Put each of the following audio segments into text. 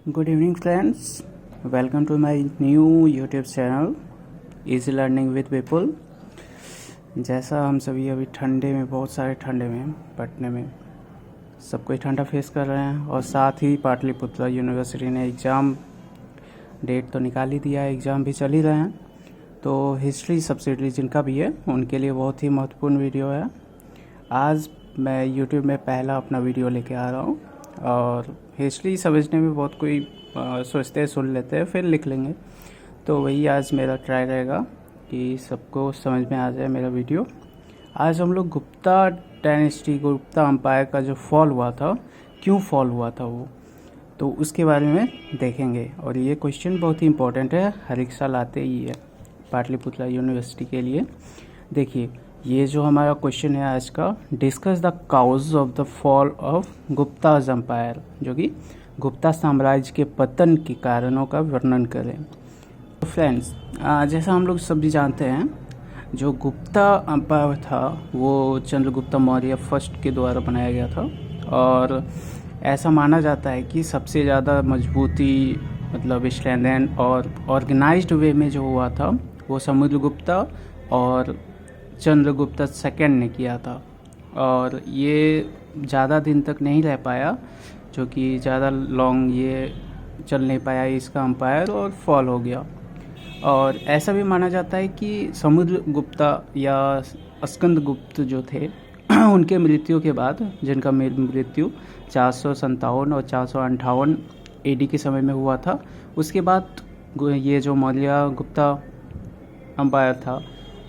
Good evening, friends. Welcome to my new YouTube channel, Easy Learning with People. जैसा हम सभी अभी ठंडे में, बहुत सारे ठंडे में, पटने में सब कोई ठंडा फेस कर रहे हैं और साथ ही पाटलिपुत्र यूनिवर्सिटी ने एग्ज़ाम डेट तो निकाल ही दिया है, एग्ज़ाम भी चल ही रहे हैं। तो हिस्ट्री सब्सिडी जिनका भी है उनके लिए बहुत ही महत्वपूर्ण वीडियो है। आज मैं YouTube में पहला अपना वीडियो लेके आ रहा हूँ और हिस्ट्री समझने में बहुत कोई सोचते हैं सुन लेते हैं फिर लिख लेंगे, तो वही आज मेरा ट्राई रहेगा कि सबको समझ में आ जाए मेरा वीडियो। आज हम लोग गुप्ता डायनेस्टी, गुप्ता अम्पायर का जो फॉल हुआ था, क्यों फॉल हुआ था वो, तो उसके बारे में देखेंगे। और ये क्वेश्चन बहुत ही इम्पोर्टेंट है, हर एक साल आते ही है पाटलिपुत्र यूनिवर्सिटी के लिए। देखिए, ये जो हमारा क्वेश्चन है आज का, discuss the cause of the fall of Guptas empire, जो कि गुप्ता साम्राज्य के पतन के कारणों का वर्णन करें। तो फ्रेंड्स, जैसा हम लोग सभी जानते हैं, जो गुप्ता एम्पायर था वो चंद्रगुप्त मौर्य फर्स्ट के द्वारा बनाया गया था और ऐसा माना जाता है कि सबसे ज़्यादा मजबूती, मतलब स्ट्रेंथ और ऑर्गेनाइज्ड वे में जो हुआ था वो समुद्रगुप्ता और चंद्रगुप्त सेकंड ने किया था। और ये ज़्यादा दिन तक नहीं रह पाया, जो कि ज़्यादा लॉन्ग ये चल नहीं पाया इसका अम्पायर और फॉल हो गया। और ऐसा भी माना जाता है कि समुद्रगुप्ता या स्कंदगुप्त जो थे उनके मृत्यु के बाद, जिनका मृत्यु 457 और 458 AD के समय में हुआ था, उसके बाद ये जो मौर्य गुप्ता अम्पायर था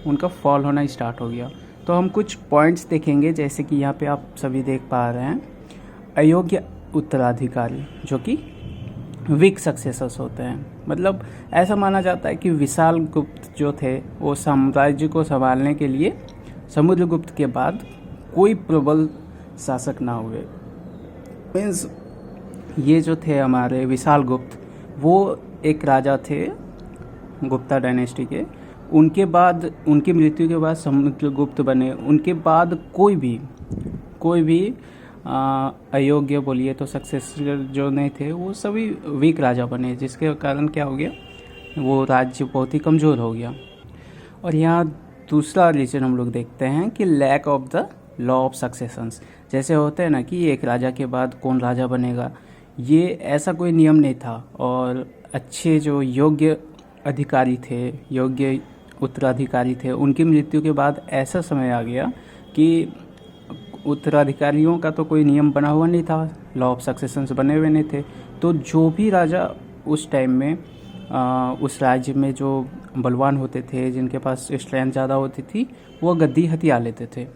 उनका फॉल होना स्टार्ट हो गया। तो हम कुछ पॉइंट्स देखेंगे, जैसे कि यहाँ पे आप सभी देख पा रहे हैं, अयोग्य उत्तराधिकारी जो कि वीक सक्सेसर्स होते हैं। मतलब ऐसा माना जाता है कि विशाल गुप्त जो थे वो साम्राज्य को संभालने के लिए समुद्रगुप्त के बाद कोई प्रबल शासक ना हुए। मीन्स ये जो थे हमारे विशाल गुप्त, वो एक राजा थे गुप्ता डायनेस्टी के। उनके बाद, उनकी मृत्यु के बाद समुद्रगुप्त बने। उनके बाद कोई भी अयोग्य बोलिए तो सक्सेसर जो नहीं थे, वो सभी वीक राजा बने, जिसके कारण क्या हो गया, वो राज्य बहुत ही कमज़ोर हो गया। और यहाँ दूसरा रीज़न हम लोग देखते हैं कि lack of the law of successions. जैसे होते हैं ना कि एक राजा के बाद कौन राजा बनेगा, ये ऐसा कोई नियम नहीं था। और अच्छे जो योग्य अधिकारी थे, योग्य उत्तराधिकारी थे, उनकी मृत्यु के बाद ऐसा समय आ गया कि उत्तराधिकारियों का तो कोई नियम बना हुआ नहीं था, लॉ ऑफ सक्सेशंस बने हुए नहीं थे। तो जो भी राजा उस टाइम में उस राज्य में जो बलवान होते थे, जिनके पास स्ट्रेंथ ज़्यादा होती थी, वो गद्दी हथिया लेते थे।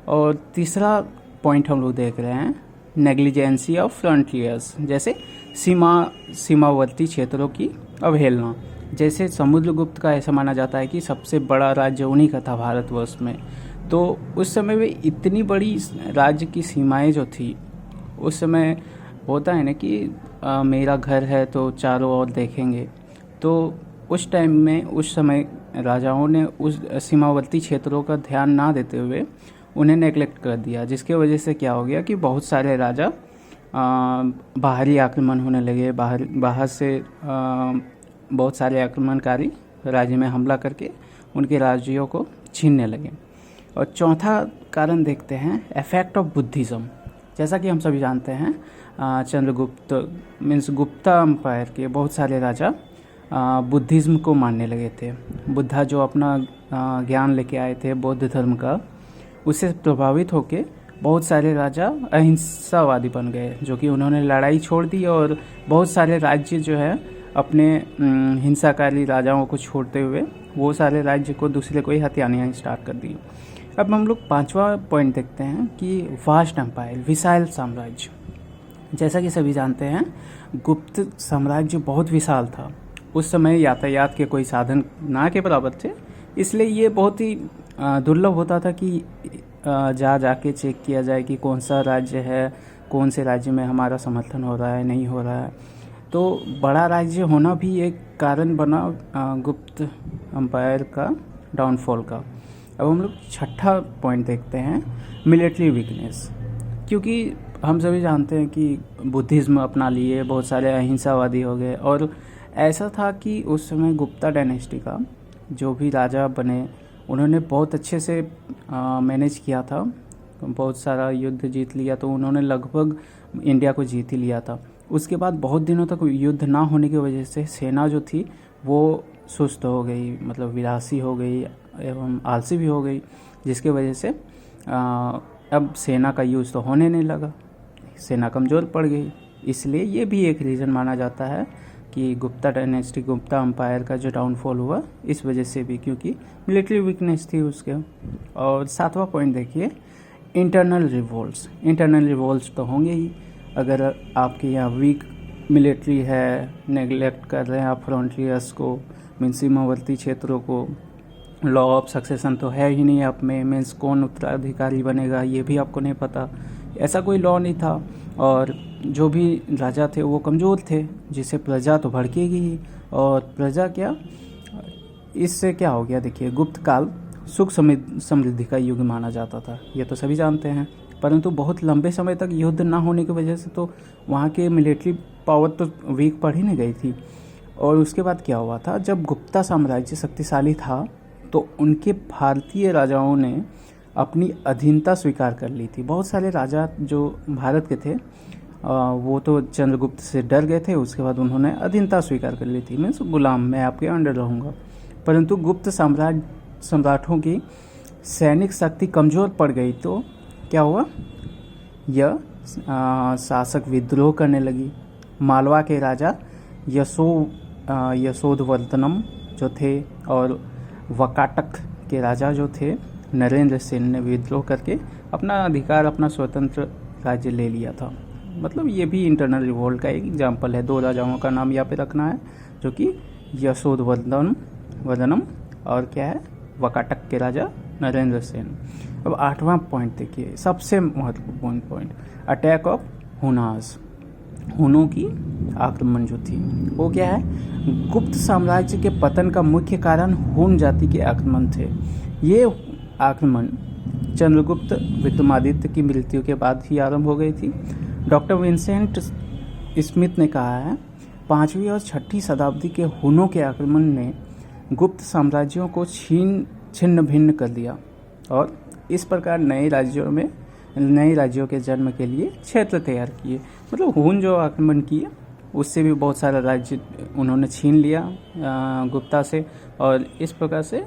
और तीसरा पॉइंट हम लोग देख रहे हैं, नेग्लिजेंसी ऑफ फ्रंटियर्स, जैसे सीमावर्ती क्षेत्रों की अवहेलना। जैसे समुद्रगुप्त का ऐसा माना जाता है कि सबसे बड़ा राज्य उन्हीं का था भारतवर्ष में। तो उस समय में इतनी बड़ी राज्य की सीमाएं जो थी, उस समय होता है ना कि मेरा घर है तो चारों ओर देखेंगे। तो उस टाइम में, उस समय राजाओं ने उस सीमावर्ती क्षेत्रों का ध्यान ना देते हुए उन्हें नेग्लेक्ट कर दिया, जिसके वजह से क्या हो गया कि बहुत सारे राजा बाहरी आक्रमण होने लगे। बाहर से बहुत सारे आक्रमणकारी राज्य में हमला करके उनके राज्यों को छीनने लगे। और चौथा कारण देखते हैं, इफेक्ट ऑफ बुद्धिज़्म। जैसा कि हम सभी जानते हैं, चंद्रगुप्त मीन्स गुप्ता अम्पायर के बहुत सारे राजा बुद्धिज़्म को मानने लगे थे। बुद्धा जो अपना ज्ञान लेके आए थे बौद्ध धर्म का, उससे प्रभावित होकर बहुत सारे राजा अहिंसावादी बन गए, जो कि उन्होंने लड़ाई छोड़ दी और बहुत सारे राज्य जो है अपने हिंसाकारी राजाओं को छोड़ते हुए वो सारे राज्य को दूसरे को ही हथियाने स्टार्ट कर दिए। अब हम लोग पांचवा पॉइंट देखते हैं कि वास्ट एम्पायर, विशाल साम्राज्य। जैसा कि सभी जानते हैं, गुप्त साम्राज्य बहुत विशाल था। उस समय यातायात के कोई साधन ना के बराबर थे, इसलिए ये बहुत ही दुर्लभ होता था कि जाके चेक किया जाए कि कौन सा राज्य है, कौन से राज्य में हमारा समर्थन हो रहा है, नहीं हो रहा है। तो बड़ा राज्य होना भी एक कारण बना गुप्त अम्पायर का डाउनफॉल का। अब हम लोग छठा पॉइंट देखते हैं, मिलिट्री वीकनेस। क्योंकि हम सभी जानते हैं कि बुद्धिज़्म अपना लिए, बहुत सारे अहिंसावादी हो गए। और ऐसा था कि उस समय गुप्ता डायनेस्टी का जो भी राजा बने उन्होंने बहुत अच्छे से मैनेज किया था, बहुत सारा युद्ध जीत लिया, तो उन्होंने लगभग इंडिया को जीत ही लिया था। उसके बाद बहुत दिनों तक युद्ध ना होने की वजह से सेना जो थी वो सुस्त हो गई, मतलब विलासी हो गई एवं आलसी भी हो गई, जिसकी वजह से अब सेना का यूज़ तो होने नहीं लगा, सेना कमज़ोर पड़ गई। इसलिए ये भी एक रीज़न माना जाता है कि गुप्ता डायनेस्टी, गुप्ता अम्पायर का जो डाउनफॉल हुआ इस वजह से भी, क्योंकि मिलिट्री वीकनेस थी उसके। और 7वां पॉइंट देखिए, इंटरनल रिवोल्ट्स। इंटरनल रिवोल्ट्स तो होंगे ही, अगर आपके यहाँ वीक मिलिट्री है, नेगलेक्ट कर रहे हैं आप फ्रंटियर्स को, मीन सीमावर्ती क्षेत्रों को, लॉ ऑफ सक्सेशन तो है ही नहीं आप में, मीन्स कौन उत्तराधिकारी बनेगा ये भी आपको नहीं पता, ऐसा कोई लॉ नहीं था। और जो भी राजा थे वो कमज़ोर थे, जिससे प्रजा तो भड़केगी ही। और प्रजा क्या, इससे क्या हो गया, देखिए गुप्त काल सुख समृद्धि का युग माना जाता था, ये तो सभी जानते हैं। परंतु बहुत लंबे समय तक युद्ध ना होने की वजह से तो वहाँ के मिलिट्री पावर तो वीक पड़ ही नहीं गई थी। और उसके बाद क्या हुआ था, जब गुप्ता साम्राज्य शक्तिशाली था तो उनके भारतीय राजाओं ने अपनी अधीनता स्वीकार कर ली थी। बहुत सारे राजा जो भारत के थे वो तो चंद्रगुप्त से डर गए थे, उसके बाद उन्होंने अधीनता स्वीकार कर ली थी, मीन्स गुलाम, मैं आपके अंडर रहूँगा। परंतु गुप्त सम्राटों की सैनिक शक्ति कमज़ोर पड़ गई, तो क्या हुआ, यह शासक विद्रोह करने लगी। मालवा के राजा यशोधवर्धनम जो थे और वकाटक के राजा जो थे नरेंद्र सेन ने विद्रोह करके अपना अधिकार, अपना स्वतंत्र राज्य ले लिया था। मतलब ये भी इंटरनल रिवोल्ट का एक एग्जाम्पल है। 2 राजाओं का नाम यहाँ पे रखना है, जो कि यशोधवर्धनम और क्या है, वकाटक के राजा नरेंद्र सेन। अब 8वां पॉइंट देखिए, सबसे महत्वपूर्ण पॉइंट, अटैक ऑफ हुनास। हुनों की आक्रमण जो थी वो क्या है, गुप्त साम्राज्य के पतन का मुख्य कारण हुन जाति के आक्रमण थे। ये आक्रमण चंद्रगुप्त विक्रमादित्य की मृत्यु के बाद ही आरंभ हो गई थी। डॉक्टर विंसेंट स्मिथ ने कहा है, 5वीं और 6वीं शताब्दी के हुनों के आक्रमण ने गुप्त साम्राज्यों को छिन्न भिन्न कर दिया और इस प्रकार नए राज्यों के जन्म के लिए क्षेत्र तैयार किए। मतलब हुन जो आक्रमण किए उससे भी बहुत सारा राज्य उन्होंने छीन लिया गुप्ता से, और इस प्रकार से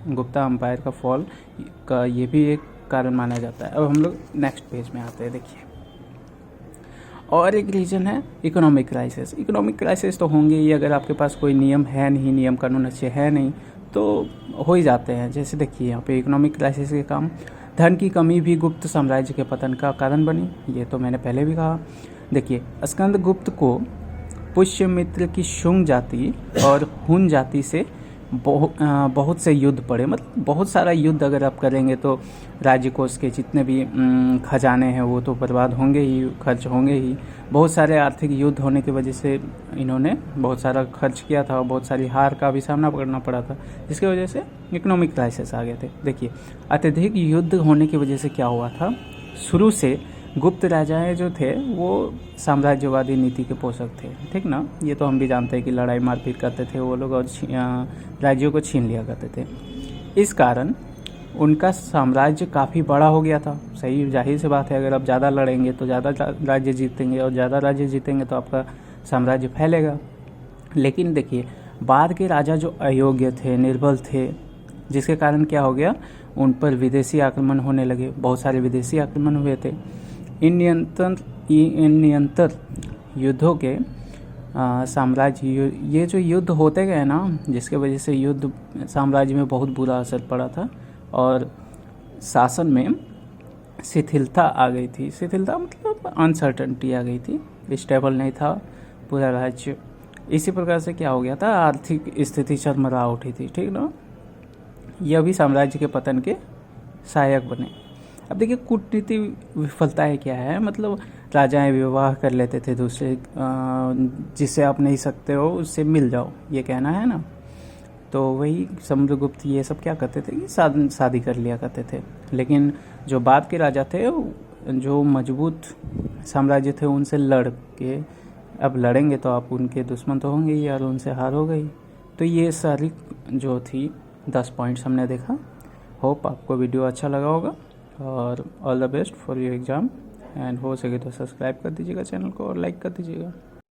गुप्ता अम्पायर का फॉल का ये भी एक कारण माना जाता है। अब हम लोग नेक्स्ट पेज में आते हैं, देखिए। और एक रीज़न है इकोनॉमिक क्राइसिस। इकोनॉमिक क्राइसिस तो होंगे ही, अगर आपके पास कोई नियम है नहीं, नियम कानून अच्छे है नहीं तो हो ही जाते हैं। जैसे देखिए यहाँ पे इकोनॉमिक क्राइसिस के काम, धन की कमी भी गुप्त साम्राज्य के पतन का कारण बनी, ये तो मैंने पहले भी कहा। देखिए, स्कंदगुप्त को पुष्यमित्र की शुंग जाति और हुन जाति से बहुत से युद्ध पड़े। मतलब बहुत सारा युद्ध अगर आप करेंगे तो राज्य कोष के जितने भी खजाने हैं वो तो बर्बाद होंगे ही, खर्च होंगे ही। बहुत सारे आर्थिक युद्ध होने की वजह से इन्होंने बहुत सारा खर्च किया था और बहुत सारी हार का भी सामना करना पड़ा था, जिसकी वजह से इकोनॉमिक क्राइसिस आ गए थे। देखिए, अत्यधिक युद्ध होने की वजह से क्या हुआ था, शुरू से गुप्त राजाएं जो थे वो साम्राज्यवादी नीति के पोषक थे, ठीक ना। ये तो हम भी जानते हैं कि लड़ाई मारपीट करते थे वो लोग और राज्यों को छीन लिया करते थे। इस कारण उनका साम्राज्य काफ़ी बड़ा हो गया था। सही, जाहिर सी बात है, अगर आप ज़्यादा लड़ेंगे तो ज़्यादा राज्य जीतेंगे और ज़्यादा राज्य जीतेंगे तो आपका साम्राज्य फैलेगा। लेकिन देखिए, बाद के राजा जो अयोग्य थे, निर्बल थे, जिसके कारण क्या हो गया, उन पर विदेशी आक्रमण होने लगे। बहुत सारे विदेशी आक्रमण हुए थे। इन निरंतर युद्धों के साम्राज्य, ये जो युद्ध होते गए ना, जिसके वजह से युद्ध साम्राज्य में बहुत बुरा असर पड़ा था और शासन में शिथिलता आ गई थी। शिथिलता मतलब अनसर्टेनिटी आ गई थी, स्टेबल नहीं था पूरा राज्य। इसी प्रकार से क्या हो गया था, आर्थिक स्थिति चरमरा उठी थी, ठीक ना। यह भी साम्राज्य के पतन के सहायक बने। अब देखिए, कूटनीति विफलताएं क्या है, मतलब राजाएं विवाह कर लेते थे दूसरे, जिससे आप नहीं सकते हो उससे मिल जाओ, ये कहना है ना। तो वही समुद्रगुप्त ये सब क्या करते थे कि शादी कर लिया करते थे। लेकिन जो बाद के राजा थे जो मजबूत साम्राज्य थे उनसे लड़ के अब लड़ेंगे तो आप उनके दुश्मन तो होंगे ही और उनसे हार हो गई। तो ये सारी जो थी 10 पॉइंट्स हमने देखा। होप आपको वीडियो अच्छा लगा होगा और all the best for your exam. And हो सके तो सब्सक्राइब कर दीजिएगा चैनल को और लाइक कर दीजिएगा।